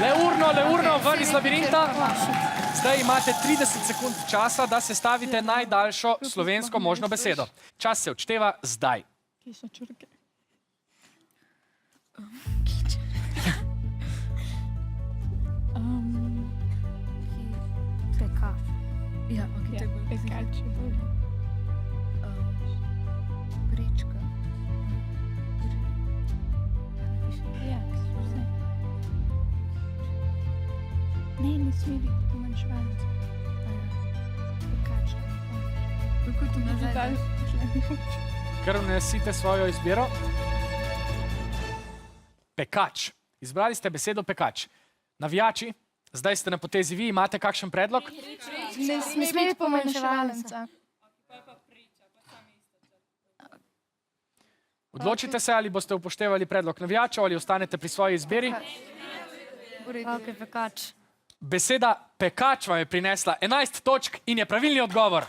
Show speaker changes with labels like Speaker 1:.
Speaker 1: Le urno, ven iz labirinta. Zdaj imate 30 sekund časa, da sestavite najdaljšo slovensko možno besedo. Čas se odšteva zdaj.
Speaker 2: Pekač.
Speaker 3: Ja, ok, to je bolj.
Speaker 4: Pekač je bolj.
Speaker 2: Brička.
Speaker 4: Ja, vse. Ne sme biti pomanjševalec.
Speaker 2: Pekač.
Speaker 3: Kako to nazaj?
Speaker 1: Kar vnesite svojo izbiro. Pekač. Izbrali ste besedo pekač. Navijači, zdaj ste na potezi vi, imate kakšen predlog?
Speaker 4: Ne sme biti pomanjševalec.
Speaker 1: Odločite se, ali boste upoštevali predlog navijačev ali ostanete pri svoji izbiri.
Speaker 2: Ok, pekač.
Speaker 1: Beseda pekač vam je prinesla 11 točk in je pravilni odgovor.